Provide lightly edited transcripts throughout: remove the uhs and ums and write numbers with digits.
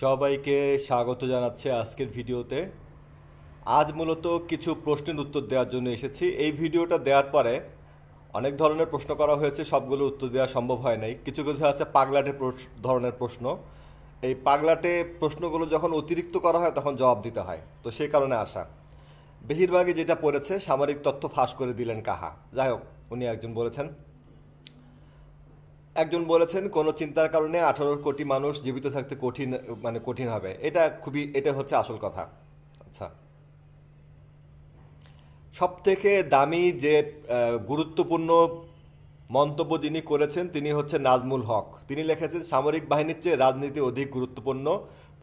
সবাইকে স্বাগত জানাচ্ছি আজকের ভিডিওতে। আজ মূলত কিছু প্রশ্নের উত্তর দেওয়ার জন্য এসেছি। এই ভিডিওটা দেওয়ার পরে অনেক ধরনের প্রশ্ন করা হয়েছে, সবগুলো উত্তর দেওয়া সম্ভব হয় নাই। কিছু কিছু আছে পাগলাটে ধরনের প্রশ্ন। এই পাগলাটে প্রশ্নগুলো যখন অতিরিক্ত করা হয় তখন জবাব দিতে হয়, তো সেই কারণে আসা। বেশিরভাগই যেটা পড়েছে সামরিক তথ্য ফাঁস করে দিলেন কাহা। যাই হোক, উনি একজন বলেছেন কোনো চিন্তার কারণে 18 কোটি মানুষ জীবিত থাকতে কঠিন হবে। এটা হচ্ছে আসল কথা। আচ্ছা, সব থেকে দামি যে গুরুত্বপূর্ণ মন্তব্য যিনি করেছেন তিনি হচ্ছেন নাজমুল হক। তিনি লিখেছেন, সামরিক বাহিনীর চেয়ে রাজনীতি অধিক গুরুত্বপূর্ণ।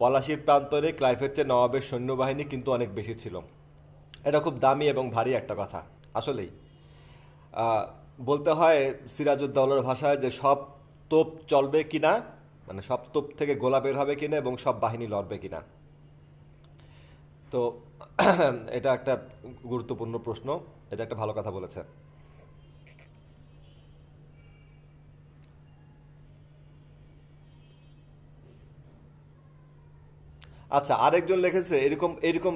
পলাশির প্রান্তরে ক্লাইভের চেয়ে নবাবের সৈন্যবাহিনী কিন্তু অনেক বেশি ছিল। এটা খুব দামি এবং ভারী একটা কথা। আসলেই আহ, বলতে হয় সিরাজউদ্দৌলার ভাষায় যে সব তোপ চলবে কিনা, মানে সব তোপ থেকে গোলা বের হবে কিনা এবং সব বাহিনী লড়বে কিনা। তো এটা একটা গুরুত্বপূর্ণ প্রশ্ন। এটা একটা ভালো কথা বলেছে। আচ্ছা, আরেকজন লিখেছে এরকম এরকম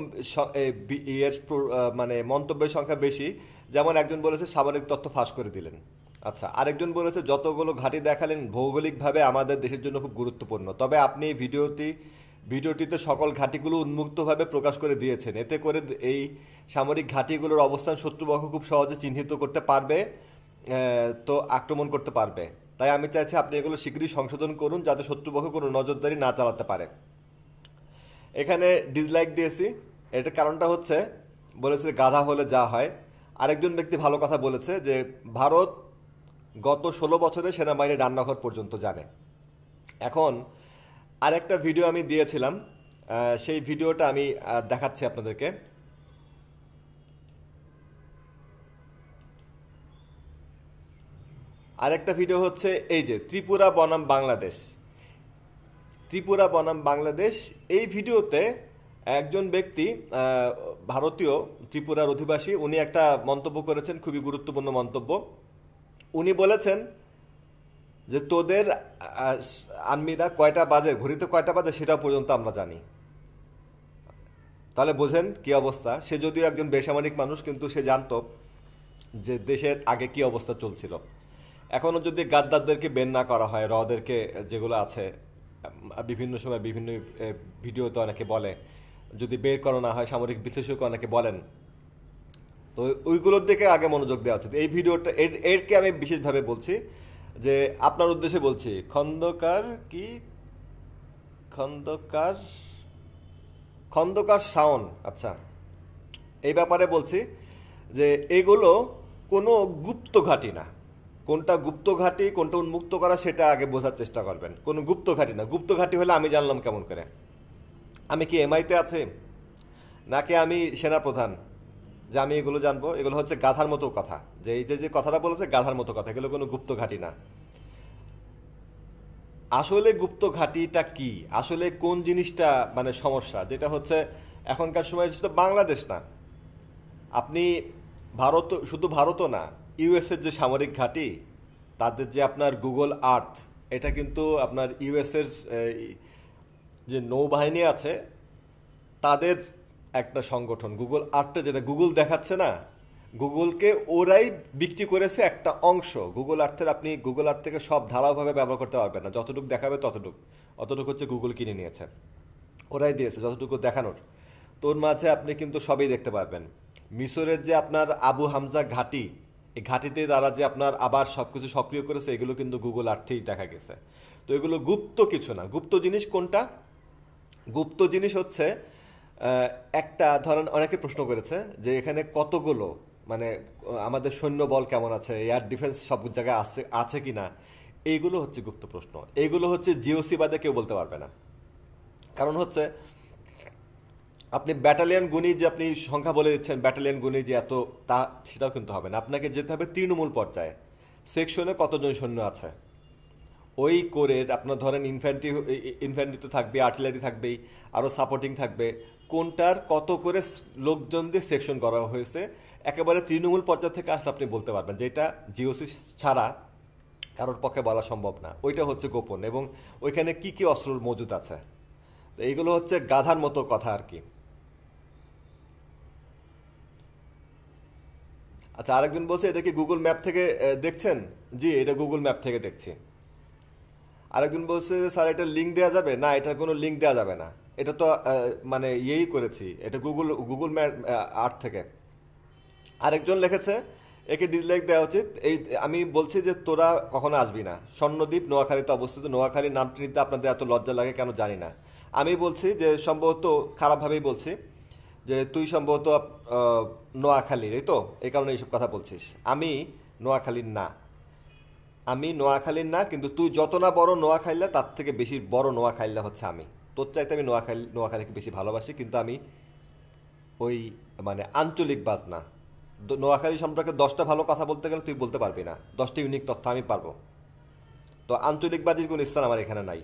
মানে মন্তব্যের সংখ্যা বেশি। যেমন একজন বলেছে সামরিক তথ্য ফাঁস করে দিলেন। আচ্ছা, আরেকজন বলেছে যতগুলো ঘাঁটি দেখালেন ভৌগোলিকভাবে আমাদের দেশের জন্য খুব গুরুত্বপূর্ণ, তবে আপনি ভিডিওটিতে সকল ঘাঁটিগুলো উন্মুক্তভাবে প্রকাশ করে দিয়েছেন। এতে করে এই সামরিক ঘাঁটিগুলোর অবস্থান শত্রুপক্ষ খুব সহজে চিহ্নিত করতে পারবে, তো আক্রমণ করতে পারবে। তাই আমি চাইছি আপনি এগুলো শীঘ্রই সংশোধন করুন যাতে শত্রুপক্ষ কোনো নজরদারি না চালাতে পারে। এখানে ডিসলাইক দিয়েছি। এটার কারণটা হচ্ছে, বলেছে গাধা হলে যা হয়। আরেকজন ব্যক্তি ভালো কথা বলেছে যে ভারত গত 16 বছরে সেনাবাহিনীর রান্নাঘর পর্যন্ত জানে। এখন আরেকটা ভিডিও আমি দিয়েছিলাম, সেই ভিডিওটা আমি দেখাচ্ছি আপনাদেরকে। আরেকটা ভিডিও হচ্ছে এই যে ত্রিপুরা বনাম বাংলাদেশ। এই ভিডিওতে একজন ব্যক্তি, ভারতীয় ত্রিপুরার অধিবাসী, উনি একটা মন্তব্য করেছেন, খুবই গুরুত্বপূর্ণ মন্তব্য। উনি বলেছেন যে তোদের আর্মিরা কয়টা বাজে, ঘড়িতে কয়টা বাজে সেটা পর্যন্ত আমরা জানি। তাহলে বোঝেন কি অবস্থা। সে যদিও একজন বেসামরিক মানুষ, কিন্তু সে জানতো যে দেশের আগে কি অবস্থা চলছিল। এখনও যদি গাদ্দারদেরকে বের না করা হয়, রদেরকে যেগুলো আছে, বিভিন্ন সময় বিভিন্ন ভিডিওতে অনেকে বলে, যদি বের করা না হয়, সামরিক বিশ্লেষক অনেকে বলেন, তো ওইগুলোর দিকে আগে মনোযোগ দেওয়া উচিত। এই ভিডিওটা এরকে আমি বিশেষভাবে বলছি যে আপনার উদ্দেশ্যে বলছি। খন্দকার খন্দকার শাওন, আচ্ছা, এই ব্যাপারে বলছি যে এগুলো কোনো গুপ্ত ঘাঁটি না। কোনটা গুপ্ত ঘাঁটি কোনটা উন্মুক্ত করা সেটা আগে বোঝার চেষ্টা করবেন। কোনো গুপ্ত ঘাঁটি না। গুপ্ত ঘাঁটি হলে আমি জানলাম কেমন করে? আমি কি এমআইতে আছে, নাকি আমি সেনাপ্রধান যে আমি এগুলো জানবো? এগুলো হচ্ছে গাধার মতো কথা। যে এই যে কথাটা বলেছে গাধার মতো কথা, এগুলো কোনো গুপ্ত ঘাঁটি না। আসলে গুপ্ত ঘাঁটিটা কি, আসলে কোন জিনিসটা মানে সমস্যা, যেটা হচ্ছে এখনকার সময় শুধু বাংলাদেশ না, আপনি শুধু ভারতও না, ইউএসের যে সামরিক ঘাঁটি, তাদের যে আপনার গুগল আর্থ, এটা কিন্তু আপনার ইউএসের যে নৌবাহিনী আছে তাদের একটা সংগঠন। গুগল আর্থটা যেটা গুগল দেখাচ্ছে না, গুগলকে ওরাই বিক্রি করেছে একটা অংশ। আপনি গুগল আর্থ থেকে সব ঢালাওভাবে ব্যবহার করতে পারবেন না, যতটুকু দেখাবে অতটুকু হচ্ছে গুগল কিনে নিয়েছে, ওরাই দিয়েছে যতটুকু দেখানোর। তোর মাঝে আপনি কিন্তু সবই দেখতে পারবেন। মিশরের যে আপনার আবু হামজা ঘাঁটি, এই ঘাঁটিতে তারা যে আপনার আবার সব কিছু সক্রিয় করেছে, এগুলো কিন্তু গুগল আর্থেই দেখা গেছে। তো এগুলো গুপ্ত কিছু না। গুপ্ত জিনিস কোনটা? গুপ্ত জিনিস হচ্ছে একটা, ধরেন অনেকে প্রশ্ন করেছে যে এখানে কতগুলো, মানে আমাদের সৈন্যবল কেমন আছে, এয়ার ডিফেন্স সব জায়গায় আছে কি না, এইগুলো হচ্ছে গুপ্ত প্রশ্ন। এইগুলো হচ্ছে জিওসি বাদে কেউ বলতে পারবে না। কারণ হচ্ছে আপনি ব্যাটালিয়ন গুনি যে আপনি সংখ্যা বলে দিচ্ছেন, ব্যাটালিয়ন গুনি যে এত, তা সেটাও কিন্তু হবে না। আপনাকে যেতে হবে তৃণমূল পর্যায়ে, সেকশনে কতজন সৈন্য আছে, ওই কোরের আপনার ধরেন ইনফ্যান্ট্রি তো থাকবে, আর্টিলারি থাকবেই, আরও সাপোর্টিং থাকবে, কোনটার কত করে লোকজন দিয়ে সেকশন করা হয়েছে, একেবারে তৃণমূল পর্যায় থেকে আসলে আপনি বলতে পারবেন, যেটা জিওসি ছাড়া কারোর পক্ষে বলা সম্ভব না। ওইটা হচ্ছে গোপন, এবং ওইখানে কি কি অস্ত্র মজুদ আছে। তো এইগুলো হচ্ছে গাধার মতো কথা আর কি। আচ্ছা, আরেকজন বলছে এটা কি গুগল ম্যাপ থেকে দেখছেন? জি, এটা গুগল ম্যাপ থেকে দেখছি। আরেকজন বলছে যে, স্যার এটা লিঙ্ক দেওয়া যাবে না, এটার কোনো লিঙ্ক দেওয়া যাবে না। এটা তো মানে ইয়েই করেছি, এটা গুগল গুগল ম্যাপ আর্ট থেকে। আরেকজন লিখেছে একে ডিসলাইক দেওয়া উচিত। এই আমি বলছি যে তোরা কখনো আসবি না, স্বর্ণদ্বীপ নোয়াখালীতে অবস্থিত, নোয়াখালীর নামটি নিতে আপনাদের এত লজ্জা লাগে কেন জানি না। আমি বলছি যে সম্ভবত খারাপভাবেই বলছি, যে তুই সম্ভবত নোয়াখালীর, এই তো এই কারণে এইসব কথা বলছিস। আমি নোয়াখালীর না, আমি নোয়াখালীর না, কিন্তু তুই যত না বড় নোয়াখাইলা তার থেকে বেশি বড় নোয়াখাইলা হচ্ছে আমি। তোর চাইতে আমি নোয়াখালীকে বেশি ভালোবাসি, কিন্তু আমি ওই মানে আঞ্চলিক বাজ না। নোয়াখালী সম্পর্কে 10টা ভালো কথা বলতে গেলে তুই বলতে পারবি না, 10টা ইউনিক তথ্য আমি পারবো। তো আঞ্চলিকবাদীর কোনো স্থান আমার এখানে নাই।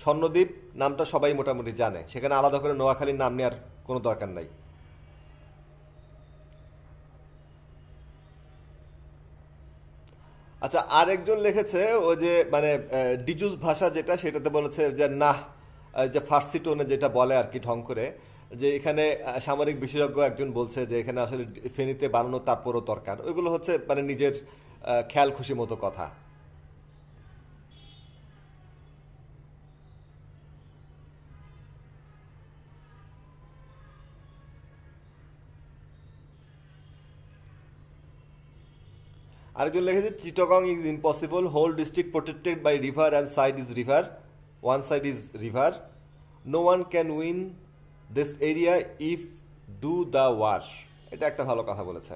স্বর্ণদ্বীপ নামটা সবাই মোটামুটি জানে, সেখানে আলাদা করে নোয়াখালীর নাম নেওয়ার কোনো দরকার নাই। আচ্ছা, আরেকজন লিখেছে ও যে মানে ডিজুস ভাষা যেটা, সেটাতে বলেছে যে না, যে ফার্সি টোনে যেটা বলে আর কি ঢং করে, যে এখানে সামরিক বিশেষজ্ঞ একজন বলছে যে এখানে আসলে ফেনীতে বানানো তারপরও দরকার। ওইগুলো হচ্ছে মানে নিজের খেয়াল খুশি মতো কথা। আরেকজন লিখেছে Chittagong is impossible, whole district protected by river and side is river, one side is river, no one can win this area if do the war. এটা একটা ভালো কথা বলেছে।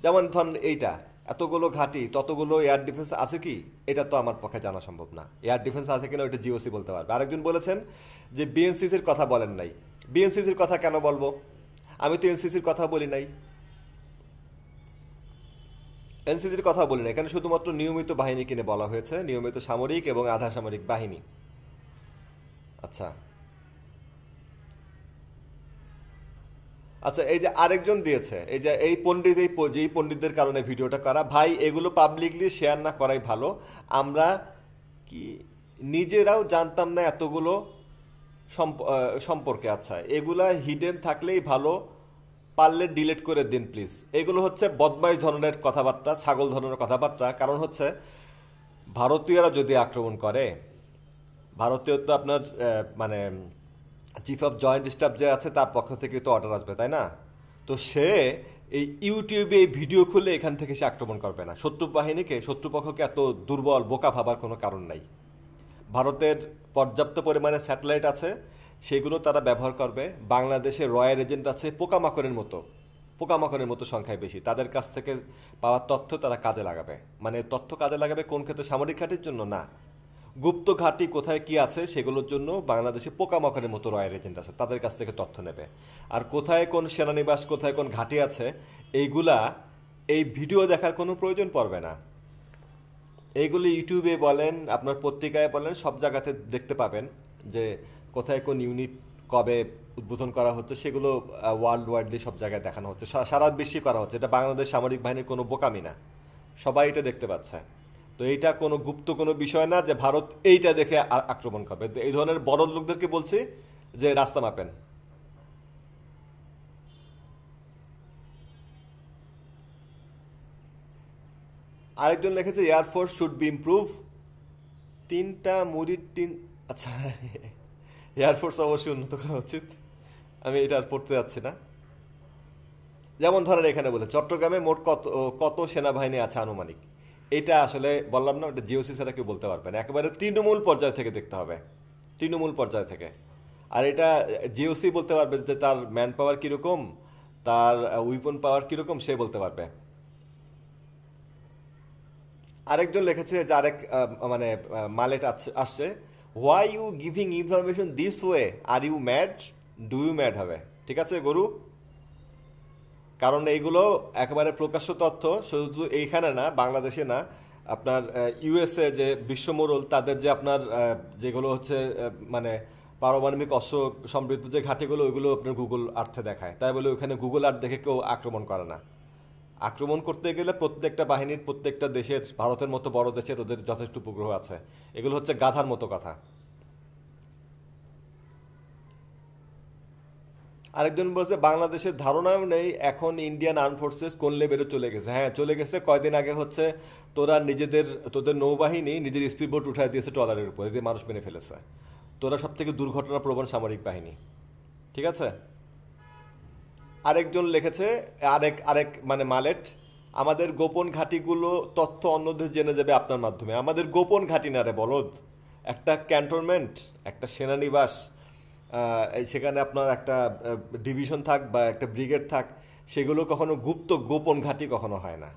যেমন ধরুন এইটা, এতগুলো ঘাঁটি ততগুলো এয়ার ডিফেন্স আছে কি, এটা তো আমার পক্ষে জানা সম্ভব না। এয়ার ডিফেন্স আছে কিনা ওইটা জিওসি বলতে পারবে। আরেকজন বলেছেন যে বিএনসিসির কথা বলেন নাই। বিএনসিসির কথা কেন বলবো? আমি তো এনসিসির কথা বলি নাই, এনসিসির কথা বলি না। এখানে শুধুমাত্র নিয়মিত বাহিনী কিনে বলা হয়েছে, নিয়মিত সামরিক এবং আধা সামরিক বাহিনী। আচ্ছা আচ্ছা, এই যে আরেকজন দিয়েছে, এই যে এই পণ্ডিত, যেই পণ্ডিতদের কারণে ভিডিওটা করা, ভাই এগুলো পাবলিকলি শেয়ার না করাই ভালো। আমরা কি নিজেরাও জানতাম না এতগুলো সম্পর্কে। আচ্ছা, এগুলা হিডেন থাকলেই ভালো, পারলে ডিলিট করে দিন প্লিজ। এগুলো হচ্ছে বদমাইশ ধরনের কথাবার্তা, ছাগল ধরনের কথাবার্তা। কারণ হচ্ছে ভারতীয়রা যদি আক্রমণ করে, ভারতীয় তো আপনার মানে চিফ অফ জয়েন্ট স্টাফ যে আছে তার পক্ষ থেকে তো অর্ডার আসবে, তাই না? তো সে এই ইউটিউবে এই ভিডিও খুলে এখান থেকে সে আক্রমণ করবে না। শত্রু বাহিনীকে, শত্রুপক্ষকে এত দুর্বল বোকা ভাবার কোনো কারণ নাই। ভারতের পর্যাপ্ত পরিমাণে স্যাটেলাইট আছে, সেগুলো তারা ব্যবহার করবে। বাংলাদেশে রয়্যাল এজেন্ট আছে পোকামাকড়ের মতো সংখ্যায় বেশি। তাদের কাছ থেকে পাওয়া তথ্য তারা কাজে লাগাবে। মানে তথ্য কাজে লাগাবে কোন ক্ষেত্রে? সামরিক ঘাঁটির জন্য না, গুপ্ত ঘাঁটি কোথায় কি আছে সেগুলোর জন্য বাংলাদেশে পোকামাকড়ের মতো রয়্যাল এজেন্ট আছে, তাদের কাছ থেকে তথ্য নেবে। আর কোথায় কোন সেনানিবাস, কোথায় কোন ঘাঁটি আছে, এইগুলা এই ভিডিও দেখার কোনো প্রয়োজন পড়বে না। এইগুলি ইউটিউবে বলেন, আপনার পত্রিকায় বলেন, সব জায়গাতে দেখতে পাবেন যে কোথায় কোন ইউনিট কবে উদ্বোধন করা হচ্ছে। সেগুলো ওয়ার্ল্ড ওয়াইডলি সব জায়গায় দেখানো হচ্ছে, সারা বিশ্বে করা হচ্ছে। এটা বাংলাদেশ সামরিক বাহিনীর কোনো বোকামি না, সবাই এটা দেখতে পাচ্ছে। তো এইটা কোনো গুপ্ত কোনো বিষয় না যে ভারত এইটা দেখে আক্রমণ করবে। এই ধরনের বড় লোকদেরকে বলছি যে রাস্তা মাপেন। আরেকজন লিখেছে এয়ারফোর্স শুড বি ইমপ্রুভ, তিনটা মুড়ির টিন। আচ্ছা, এয়ারফোর্স অবশ্যই উন্নত করা উচিত, আমি এটা আর পড়তে যাচ্ছি না। যেমন ধরেন এখানে বলে চট্টগ্রামে মোট কত কত সেনাবাহিনী আছে আনুমানিক, এটা আসলে বললাম না, ওটা জিওসি ছাড়া কেউ বলতে পারবে না। একেবারে তৃণমূল পর্যায় থেকে দেখতে হবে, তৃণমূল পর্যায় থেকে। আর এটা জিওসি বলতে পারবে যে তার ম্যান পাওয়ার কীরকম, তার উইপন পাওয়ার কীরকম, সে বলতে পারবে। আরেকজন লিখেছে যে আরেক মানে মালেট আসছে, why you giving information this way, are you mad, do you mad হবে। ঠিক আছে গরু, কারণ এইগুলো একেবারে প্রকাশ্য তথ্য, শুধু এইখানে না, বাংলাদেশে না, আপনার ইউএসএ যে বিশ্বমোড়ল, তাদের যে আপনার যেগুলো হচ্ছে মানে পারমাণবিক অস্ত্র সমৃদ্ধ যে ঘাঁটিগুলো, ওইগুলো আপনার গুগল আর্থে দেখায়। তাই বলে ওখানে গুগল আর্থ দেখে কেউ আক্রমণ করে না। আক্রমণ করতে গেলে প্রত্যেকটা বাহিনীর, প্রত্যেকটা দেশের, ভারতের মতো বড় দেশের ওদের যথেষ্ট উপগ্রহ আছে। এগুলো হচ্ছে গাধার মতো কথা। আরেকজন বলছে বাংলাদেশের ধারণাও নেই এখন ইন্ডিয়ান আর্ম ফোর্সেস কোন লেভেলে চলে গেছে। হ্যাঁ চলে গেছে, কয়দিন আগে হচ্ছে তোরা তোদের নৌবাহিনী নিজের স্পিড বোট উঠায় দিয়েছে ট্রলারের উপর, এতে মানুষ মেরে ফেলেছে। তোরা সব থেকে দুর্ঘটনা প্রবণ সামরিক বাহিনী, ঠিক আছে। আরেকজন লিখেছে, আরেক আরেক মানে মালেট, আমাদের গোপন ঘাঁটিগুলো তথ্য অন্যদের জেনে যাবে আপনার মাধ্যমে। আমাদের গোপন ঘাঁটি না রে বলদ, একটা ক্যান্টনমেন্ট, একটা সেনানিবাস, সেখানে আপনার একটা ডিভিশন থাক বা একটা ব্রিগেড থাক, সেগুলো কখনো গুপ্ত গোপন ঘাঁটি কখনো হয় না।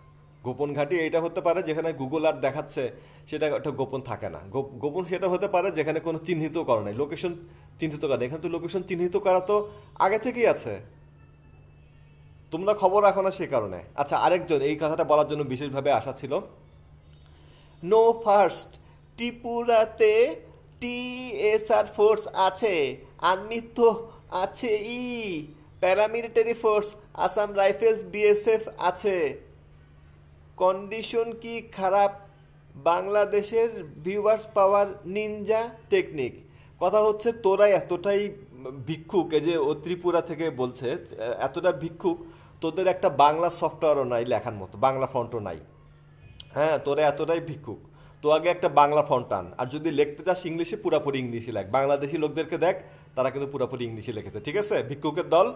গোপন ঘাঁটি এইটা হতে পারে যেখানে গুগল আর দেখাচ্ছে, সেটা একটা গোপন থাকে না। গোপন সেটা হতে পারে যেখানে কোনো চিহ্নিত করা নেই, লোকেশন চিহ্নিত করা নেই। এখানে তো লোকেশন চিহ্নিত করা তো আগে থেকেই আছে, তোমরা খবর রাখো না সে কারণে। আচ্ছা, আরেকজন এই কথাটা বলার জন্য বিশেষভাবে আসা ছিল, নো ফার্স্ট, ত্রিপুরাতে টিএসআর ফোর্স আছে, আর্মি তো আছে, paramilitary force, Assam Rifles, BSF আছে। কন্ডিশন কি খারাপ? বাংলাদেশের ভিউয়ার্স পাওয়ার নিনজা টেকনিক। কথা হচ্ছে তোরা এতটাই ভিক্ষুক, এই যে ও ত্রিপুরা থেকে বলছে, এতটা ভিক্ষুক তোদের একটা বাংলা সফটওয়্যারও নাই লেখার মতো, বাংলা ফন্টও নাই। হ্যাঁ তোরা এতটাই ভিক্ষুক, তো আগে একটা বাংলা ফন্ট আন, আর যদি লিখতে চাস ইংলিশে পুরাপুরি ইংলিশে লেখ। বাংলাদেশি লোকদেরকে দেখ, তারা কিন্তু পুরাপুরি ইংলিশে লিখেছে, ঠিক আছে, ভিক্ষুকের দল।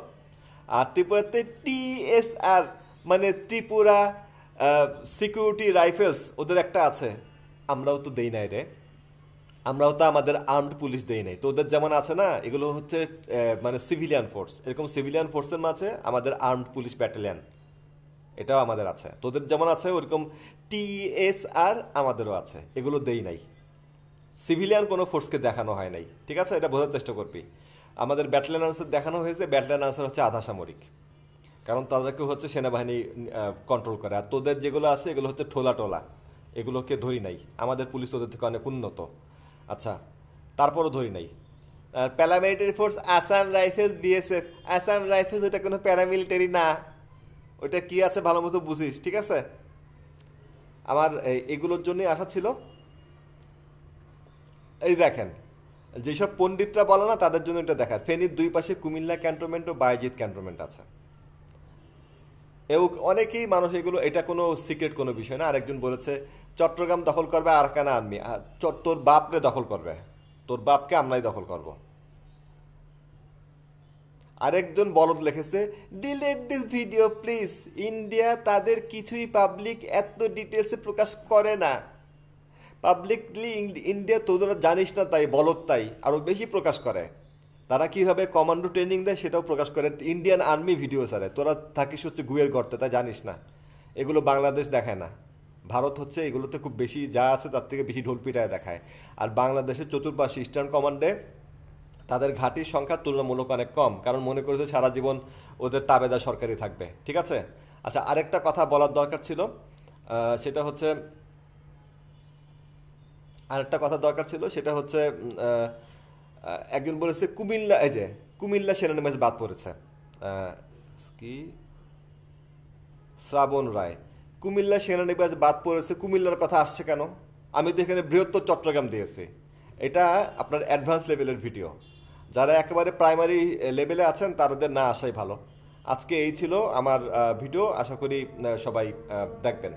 আর ত্রিপুরাতে টিএসআর মানে ত্রিপুরা সিকিউরিটি রাইফেলস, ওদের একটা আছে। আমরাও তো দেই নাই রে, আমরাও তো আমাদের আর্মড পুলিশ দেই নাই। তো ওদের যেমন আছে না, এগুলো হচ্ছে মানে সিভিলিয়ান ফোর্স, এরকম সিভিলিয়ান ফোর্সের মাঝে আমাদের আর্মড পুলিশ ব্যাটালিয়ান, এটাও আমাদের আছে। তোদের যেমন আছে ওরকম টিএসআর আমাদেরও আছে, এগুলো দেই নাই। সিভিলিয়ান কোনো ফোর্সকে দেখানো হয় নাই, ঠিক আছে, এটা বোঝার চেষ্টা করবি। আমাদের ব্যাটালিয়ান আনসার দেখানো হয়েছে, ব্যাটালিয়ান আনসার হচ্ছে আধা সামরিক, কারণ তাদেরকে হচ্ছে সেনাবাহিনী কন্ট্রোল করে। আর তোদের যেগুলো আছে এগুলো হচ্ছে ঠোলা টোলা, এগুলোকে ধরি নাই। আমাদের পুলিশ তোদের থেকে অনেক উন্নত। আচ্ছা, তারপরও ধরি নাই। আর paramilitary force Assam Rifles, BSF. Assam Rifles ওটা কোনো প্যারামিলিটারি না, ওইটা কি আছে ভালো মতো বুঝিস, ঠিক আছে। আমার এগুলোর জন্যই আশা ছিল। এই দেখেন, যেসব পণ্ডিতরা বলে না তাদের জন্য এটা দেখা, ফেনীর দুই পাশে কুমিল্লা ক্যান্টনমেন্ট ও বায়েজিৎ ক্যান্টনমেন্ট আছে। অনেকেই মানুষ এগুলো, এটা কোনো সিক্রেট কোনো বিষয় না। আরেকজন বলেছে চট্টগ্রাম দখল করবে আরাকান আর্মি, তোর বাপরে দখল করবে, তোর বাপকে আমরাই দখল করব। আরেকজন বলদ লিখেছে delete this video please, India তাদের কিছুই পাবলিক এত ডিটেলসে প্রকাশ করে না। পাবলিকলি ইন্ডিয়া তোরা জানিস না তাই বলদ, তাই আরও বেশি প্রকাশ করে। তারা কিভাবে কমান্ডো ট্রেনিং দেয় সেটাও প্রকাশ করে। ইন্ডিয়ান আর্মি ভিডিও সারে, তোরা থাকিস হচ্ছে গুয়ের গর্তে, তাই জানিস না। এগুলো বাংলাদেশ দেখায় না, ভারত হচ্ছে এগুলোতে খুব বেশি যা আছে তার থেকে বেশি ঢোল পিটায় দেখায়। আর বাংলাদেশের চতুর্পাশে ইস্টার্ন কমান্ডে তাদের ঘাঁটির সংখ্যা তুলনামূলক অনেক কম, কারণ মনে করেছে সারা জীবন ওদের তাবেদা সরকারি থাকবে, ঠিক আছে। আচ্ছা, আরেকটা কথা বলার দরকার ছিল, সেটা হচ্ছে সেটা হচ্ছে একজন বলেছে কুমিল্লা, এই যে কুমিল্লা সেনানিবাস বাদ পড়েছে, কি শ্রাবণ রায়, কুমিল্লা সেনানিবাস বাদ পড়েছে, কুমিল্লার কথা আসছে কেন? আমি তো এখানে বৃহত্তর চট্টগ্রাম দিয়েছি। এটা আপনার অ্যাডভান্স লেভেলের ভিডিও, যারা একেবারে প্রাইমারি লেভেলে আছেন তাদের না আসাই ভালো। আজকে এই ছিল আমার ভিডিও, আশা করি সবাই দেখবেন।